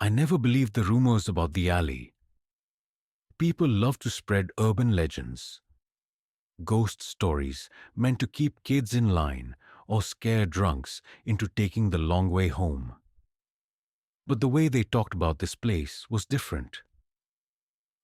I never believed the rumors about the alley. People love to spread urban legends, ghost stories meant to keep kids in line or scare drunks into taking the long way home. But the way they talked about this place was different.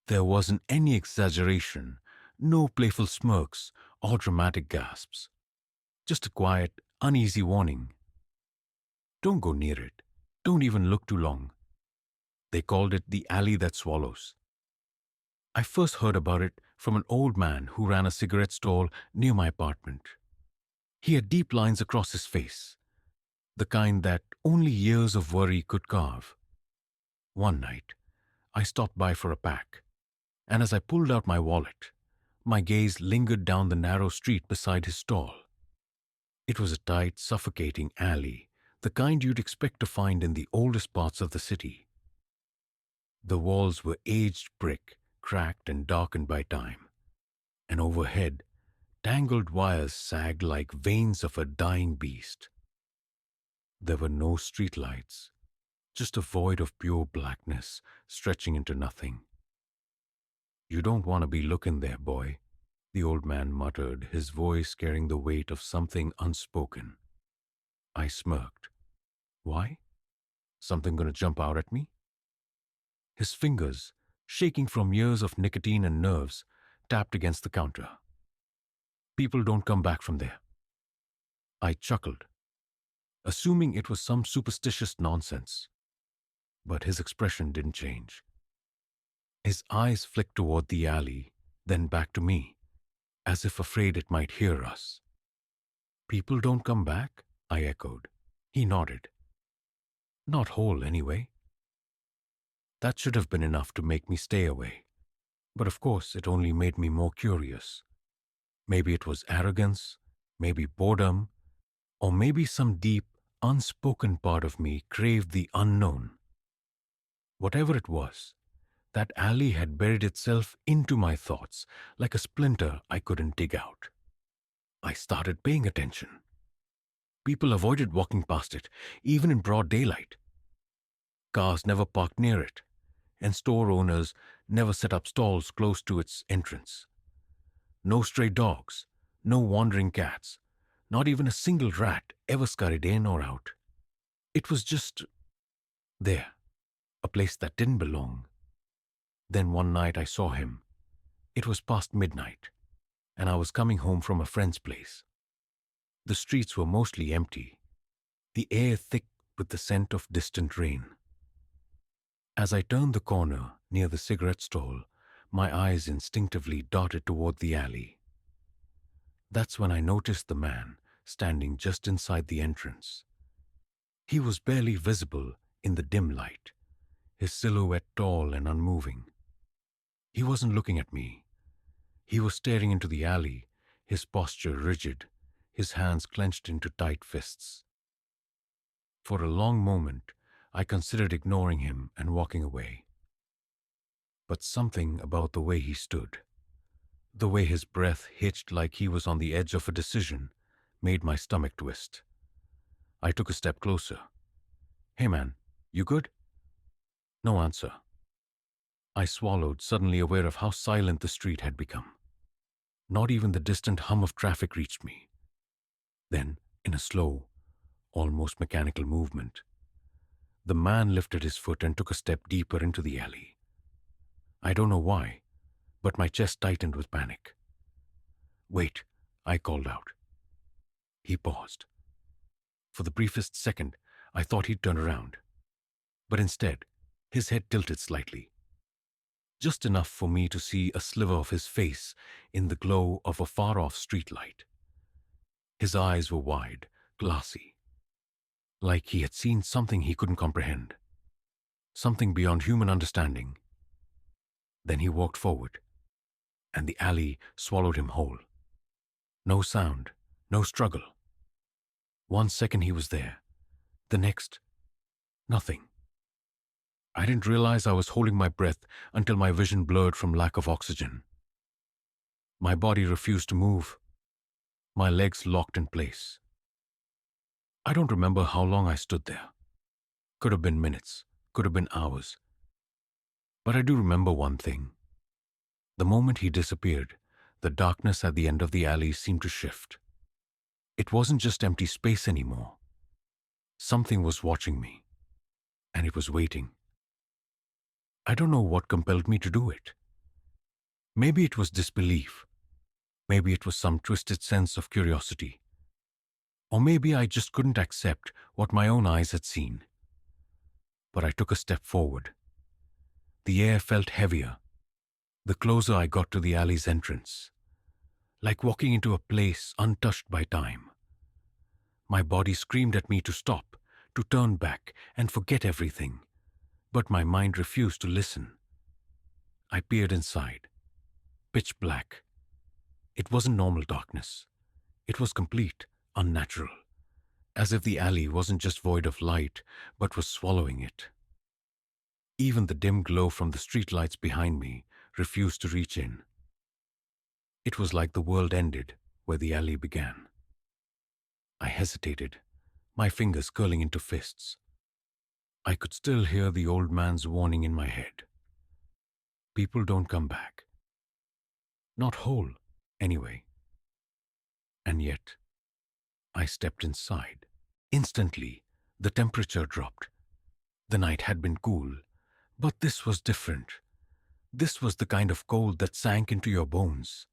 There wasn't any exaggeration, no playful smirks or dramatic gasps. Just a quiet, uneasy warning. Don't go near it. Don't even look too long. They called it the alley that swallows. I first heard about it from an old man who ran a cigarette stall near my apartment. He had deep lines across his face, the kind that only years of worry could carve. One night, I stopped by for a pack, and as I pulled out my wallet, my gaze lingered down the narrow street beside his stall. It was a tight, suffocating alley, the kind you'd expect to find in the oldest parts of the city. The walls were aged brick, cracked and darkened by time, and overhead, tangled wires sagged like veins of a dying beast. There were no streetlights, just a void of pure blackness stretching into nothing. "You don't want to be looking there, boy," the old man muttered, his voice carrying the weight of something unspoken. I smirked. Why? Something gonna jump out at me? His fingers, shaking from years of nicotine and nerves, tapped against the counter. "People don't come back from there." I chuckled, assuming it was some superstitious nonsense. But his expression didn't change. His eyes flicked toward the alley, then back to me, as if afraid it might hear us. "People don't come back?" I echoed. He nodded. "Not whole, anyway." That should have been enough to make me stay away. But of course, it only made me more curious. Maybe it was arrogance, maybe boredom, or maybe some deep, unspoken part of me craved the unknown. Whatever it was, that alley had buried itself into my thoughts like a splinter I couldn't dig out. I started paying attention. People avoided walking past it, even in broad daylight. Cars never parked near it, and store owners never set up stalls close to its entrance. No stray dogs, no wandering cats, not even a single rat ever scurried in or out. It was just there, a place that didn't belong. Then one night I saw him. It was past midnight, and I was coming home from a friend's place. The streets were mostly empty, the air thick with the scent of distant rain. As I turned the corner near the cigarette stall, my eyes instinctively darted toward the alley. That's when I noticed the man standing just inside the entrance. He was barely visible in the dim light, his silhouette tall and unmoving. He wasn't looking at me. He was staring into the alley, his posture rigid, his hands clenched into tight fists. For a long moment, I considered ignoring him and walking away. But something about the way he stood, the way his breath hitched like he was on the edge of a decision, made my stomach twist. I took a step closer. "Hey man, you good?" No answer. I swallowed, suddenly aware of how silent the street had become. Not even the distant hum of traffic reached me. Then, in a slow, almost mechanical movement, the man lifted his foot and took a step deeper into the alley. I don't know why, but my chest tightened with panic. "Wait," I called out. He paused. For the briefest second, I thought he'd turn around. But instead, his head tilted slightly. Just enough for me to see a sliver of his face in the glow of a far-off streetlight. His eyes were wide, glassy, like he had seen something he couldn't comprehend, something beyond human understanding. Then he walked forward, and the alley swallowed him whole. No sound, no struggle. 1 second he was there, the next, nothing. I didn't realize I was holding my breath until my vision blurred from lack of oxygen. My body refused to move. My legs locked in place. I don't remember how long I stood there. Could have been minutes, could have been hours. But I do remember one thing. The moment he disappeared, the darkness at the end of the alley seemed to shift. It wasn't just empty space anymore. Something was watching me, and it was waiting. I don't know what compelled me to do it. Maybe it was disbelief. Maybe it was some twisted sense of curiosity. Or maybe I just couldn't accept what my own eyes had seen. But I took a step forward. The air felt heavier the closer I got to the alley's entrance, like walking into a place untouched by time. My body screamed at me to stop, to turn back and forget everything, but my mind refused to listen. I peered inside. Pitch black. It wasn't normal darkness. It was complete, unnatural, as if the alley wasn't just void of light, but was swallowing it. Even the dim glow from the streetlights behind me refused to reach in. It was like the world ended where the alley began. I hesitated, my fingers curling into fists. I could still hear the old man's warning in my head. People don't come back. Not whole, anyway. And yet, I stepped inside. Instantly, the temperature dropped. The night had been cool, but this was different. This was the kind of cold that sank into your bones,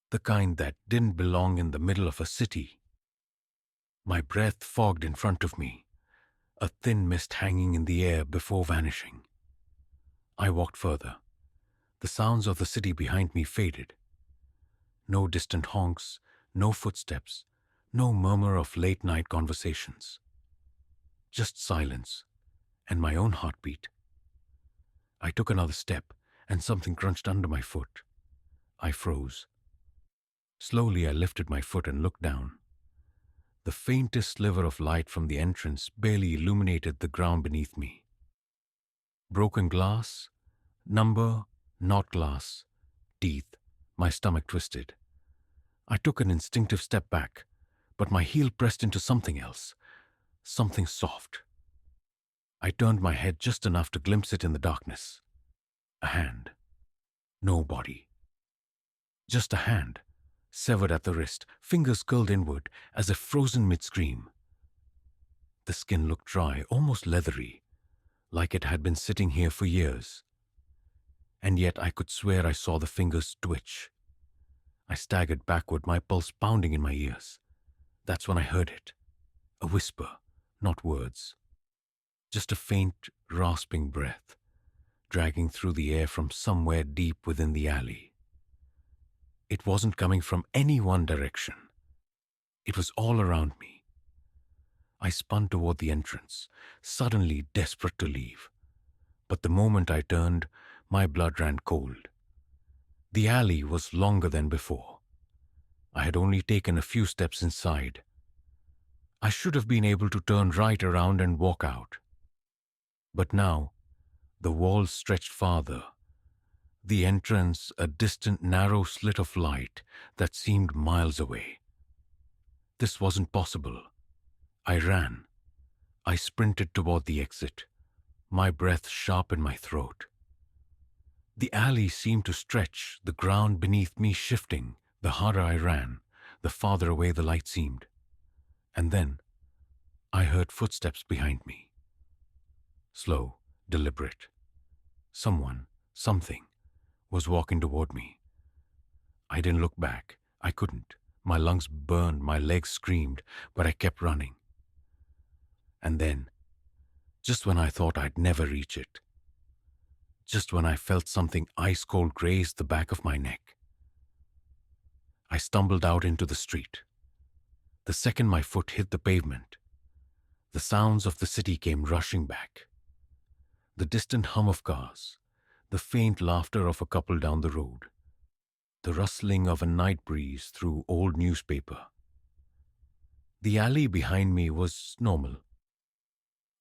the kind that didn't belong in the middle of a city. My breath fogged in front of me, a thin mist hanging in the air before vanishing. I walked further. The sounds of the city behind me faded. No distant honks, no footsteps, no murmur of late-night conversations. Just silence and my own heartbeat. I took another step and something crunched under my foot. I froze. Slowly I lifted my foot and looked down. The faintest sliver of light from the entrance barely illuminated the ground beneath me. Broken glass, number, not glass, teeth, my stomach twisted. I took an instinctive step back, but my heel pressed into something else, something soft. I turned my head just enough to glimpse it in the darkness. A hand. No body. Just a hand, severed at the wrist, fingers curled inward as if frozen mid-scream. The skin looked dry, almost leathery, like it had been sitting here for years. And yet I could swear I saw the fingers twitch. I staggered backward, my pulse pounding in my ears. That's when I heard it. A whisper, not words. Just a faint, rasping breath, dragging through the air from somewhere deep within the alley. It wasn't coming from any one direction. It was all around me. I spun toward the entrance, suddenly desperate to leave. But the moment I turned, my blood ran cold. The alley was longer than before. I had only taken a few steps inside. I should have been able to turn right around and walk out. But now, the walls stretched farther. The entrance, a distant narrow slit of light that seemed miles away. This wasn't possible. I ran. I sprinted toward the exit, my breath sharp in my throat. The alley seemed to stretch, the ground beneath me shifting. The harder I ran, the farther away the light seemed. And then, I heard footsteps behind me. Slow, deliberate. Someone, something, was walking toward me. I didn't look back. I couldn't. My lungs burned, my legs screamed, but I kept running. And then, just when I thought I'd never reach it, just when I felt something ice-cold graze the back of my neck, I stumbled out into the street. The second my foot hit the pavement, the sounds of the city came rushing back. The distant hum of cars, the faint laughter of a couple down the road, the rustling of a night breeze through old newspaper. The alley behind me was normal.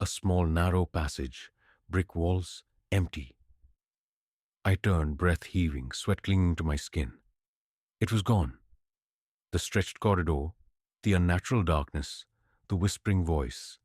A small narrow passage, brick walls, empty. I turned, breath heaving, sweat clinging to my skin. It was gone. The stretched corridor, the unnatural darkness, the whispering voice,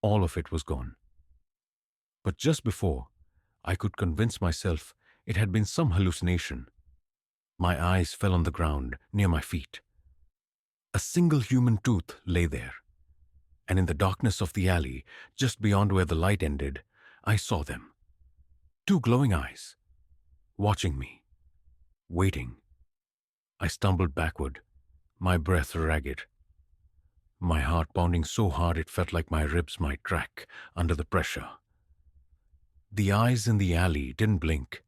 all of it was gone. But just before I could convince myself it had been some hallucination, my eyes fell on the ground near my feet. A single human tooth lay there, and in the darkness of the alley, just beyond where the light ended, I saw them. Two glowing eyes, watching me, waiting. I stumbled backward, my breath ragged, my heart pounding so hard it felt like my ribs might crack under the pressure. The eyes in the alley didn't blink.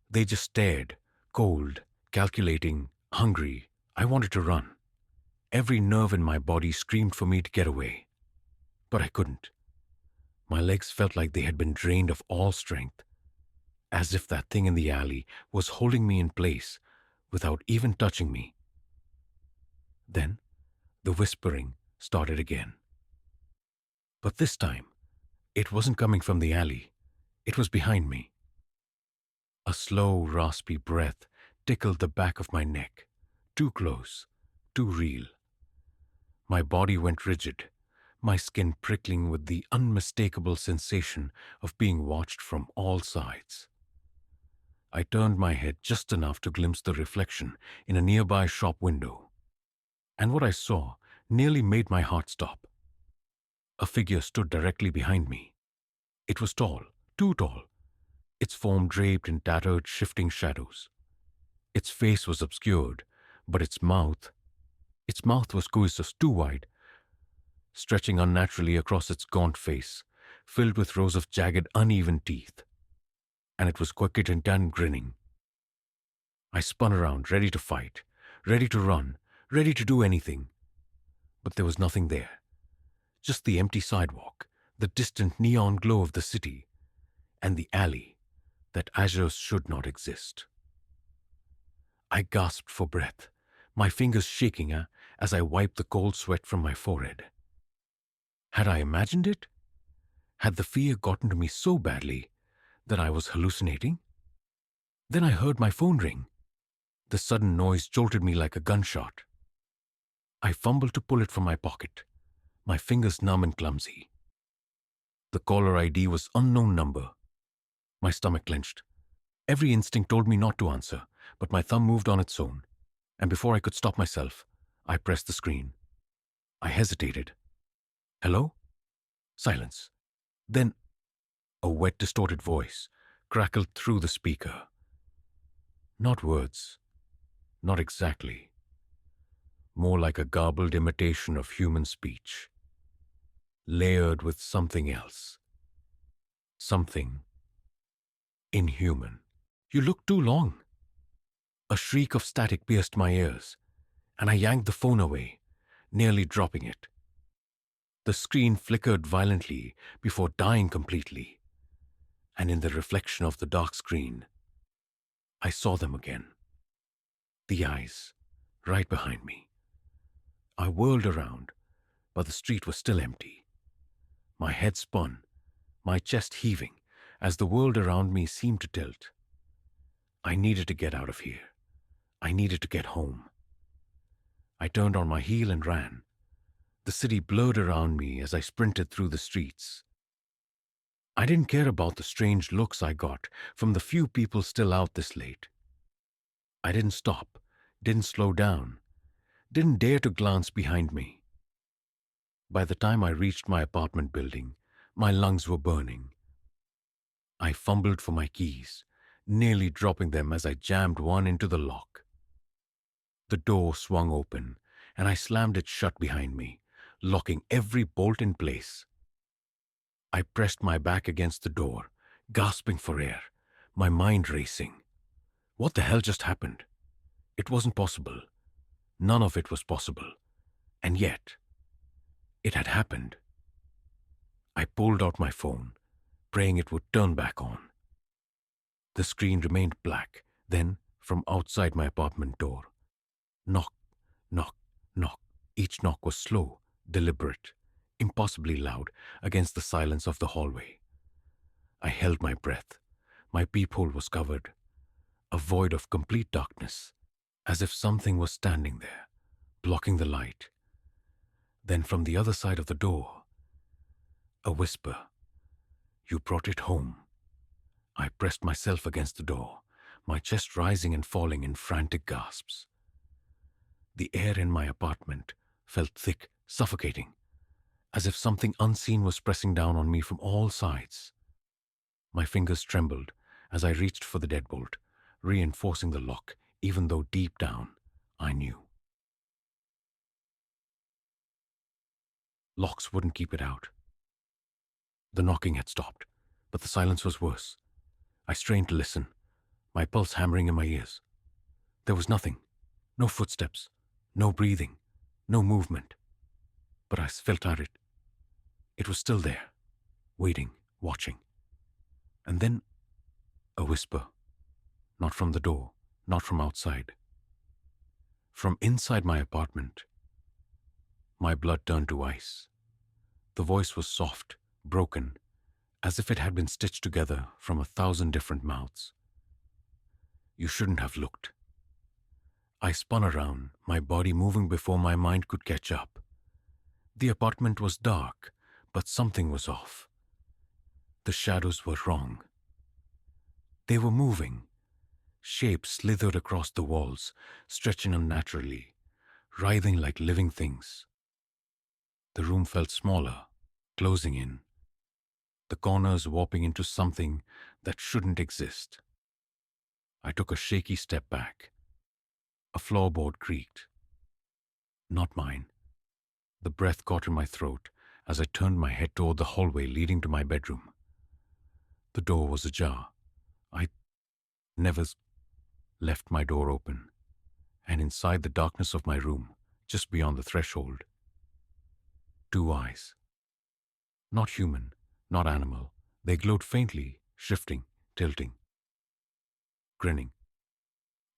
They just stared, cold, calculating, hungry. I wanted to run. Every nerve in my body screamed for me to get away. But I couldn't. My legs felt like they had been drained of all strength, as if that thing in the alley was holding me in place without even touching me. Then the whispering started again. But this time, it wasn't coming from the alley. It was behind me. A slow, raspy breath tickled the back of my neck. Too close, too real. My body went rigid, my skin prickling with the unmistakable sensation of being watched from all sides. I turned my head just enough to glimpse the reflection in a nearby shop window. And what I saw nearly made my heart stop. A figure stood directly behind me. It was tall, too tall, its form draped in tattered, shifting shadows. Its face was obscured, but its mouth was squeezed too wide, stretching unnaturally across its gaunt face, filled with rows of jagged, uneven teeth. And it was crooked and done grinning. I spun around, ready to fight, ready to run, ready to do anything. But there was nothing there. Just the empty sidewalk, the distant neon glow of the city, and the alley that azure should not exist. I gasped for breath, my fingers shaking as I wiped the cold sweat from my forehead. Had I imagined it? Had the fear gotten to me so badly that I was hallucinating? Then I heard my phone ring. The sudden noise jolted me like a gunshot. I fumbled to pull it from my pocket, my fingers numb and clumsy. The caller ID was unknown number. My stomach clenched. Every instinct told me not to answer, but my thumb moved on its own, and before I could stop myself, I pressed the screen. I hesitated. Hello? Silence. Then a wet, distorted voice crackled through the speaker. Not words. Not exactly. More like a garbled imitation of human speech, layered with something else. Something inhuman. You look too long. A shriek of static pierced my ears, and I yanked the phone away, nearly dropping it. The screen flickered violently before dying completely, and in the reflection of the dark screen, I saw them again. The eyes, right behind me. I whirled around, but the street was still empty. My head spun, my chest heaving, as the world around me seemed to tilt. I needed to get out of here. I needed to get home. I turned on my heel and ran. The city blurred around me as I sprinted through the streets. I didn't care about the strange looks I got from the few people still out this late. I didn't stop, didn't slow down, didn't dare to glance behind me. By the time I reached my apartment building, my lungs were burning. I fumbled for my keys, nearly dropping them as I jammed one into the lock. The door swung open, and I slammed it shut behind me, locking every bolt in place. I pressed my back against the door, gasping for air, my mind racing. What the hell just happened? It wasn't possible. None of it was possible. And yet, it had happened. I pulled out my phone, praying it would turn back on. The screen remained black. Then, from outside my apartment door, knock, knock, knock. Each knock was slow, deliberate, impossibly loud against the silence of the hallway. I held my breath. My peephole was covered, a void of complete darkness, as if something was standing there, blocking the light. Then from the other side of the door, a whisper. You brought it home. I pressed myself against the door, my chest rising and falling in frantic gasps. The air in my apartment felt thick, suffocating, as if something unseen was pressing down on me from all sides. My fingers trembled as I reached for the deadbolt, reinforcing the lock, even though deep down I knew. Locks wouldn't keep it out. The knocking had stopped, but the silence was worse. I strained to listen, my pulse hammering in my ears. There was nothing. No footsteps, no breathing, no movement. But I felt at it. It was still there, waiting, watching. And then a whisper, not from the door, not from outside. From inside my apartment. My blood turned to ice. The voice was soft, broken, as if it had been stitched together from 1,000 different mouths. You shouldn't have looked. I spun around, my body moving before my mind could catch up. The apartment was dark, but something was off. The shadows were wrong. They were moving. Shapes slithered across the walls, stretching unnaturally, writhing like living things. The room felt smaller, closing in, the corners warping into something that shouldn't exist. I took a shaky step back. A floorboard creaked. Not mine. The breath caught in my throat as I turned my head toward the hallway leading to my bedroom. The door was ajar. I never left my door open, and inside the darkness of my room, just beyond the threshold, 2 eyes. Not human, not animal. They glowed faintly, shifting, tilting, grinning.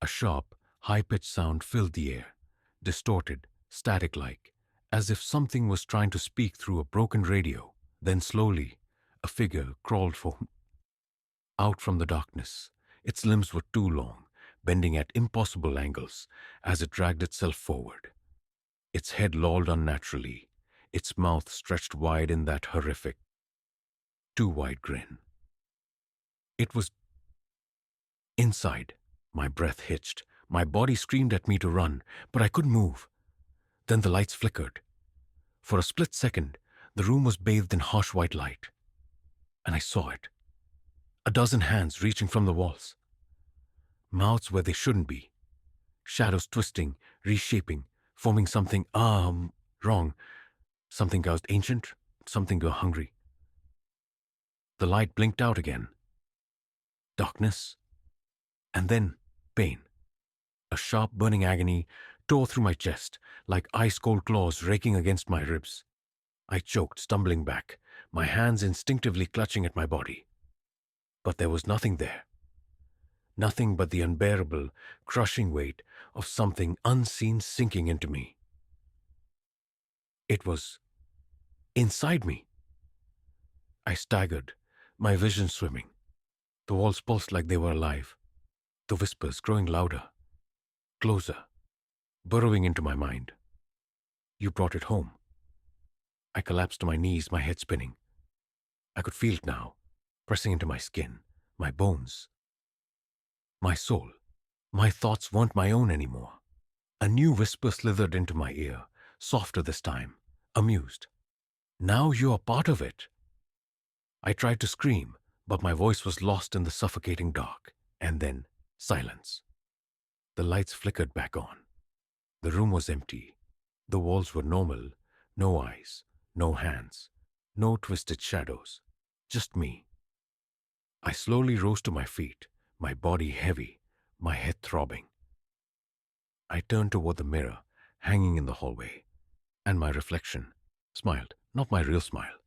A sharp, high-pitched sound filled the air, distorted, static-like, as if something was trying to speak through a broken radio. Then slowly, a figure crawled out from the darkness. Its limbs were too long, bending at impossible angles as it dragged itself forward. Its head lolled unnaturally, its mouth stretched wide in that horrific, too wide grin. It was inside. My breath hitched. My body screamed at me to run, but I couldn't move. Then the lights flickered. For a split second, the room was bathed in harsh white light. And I saw it. A dozen hands reaching from the walls. Mouths where they shouldn't be. Shadows twisting, reshaping, forming something, wrong. Something goes ancient, something go hungry. The light blinked out again. Darkness. And then pain. A sharp burning agony tore through my chest, like ice-cold claws raking against my ribs. I choked, stumbling back, my hands instinctively clutching at my body. But there was nothing there. Nothing but the unbearable, crushing weight of something unseen sinking into me. It was inside me. I staggered, my vision swimming. The walls pulsed like they were alive. The whispers growing louder, closer, burrowing into my mind. You brought it home. I collapsed to my knees, my head spinning. I could feel it now, pressing into my skin, my bones, my soul. My thoughts weren't my own anymore. A new whisper slithered into my ear, softer this time, amused. Now you're part of it. I tried to scream, but my voice was lost in the suffocating dark. And then, silence. The lights flickered back on. The room was empty. The walls were normal. No eyes, no hands, no twisted shadows. Just me. I slowly rose to my feet, my body heavy, my head throbbing. I turned toward the mirror, hanging in the hallway, and my reflection smiled, not my real smile,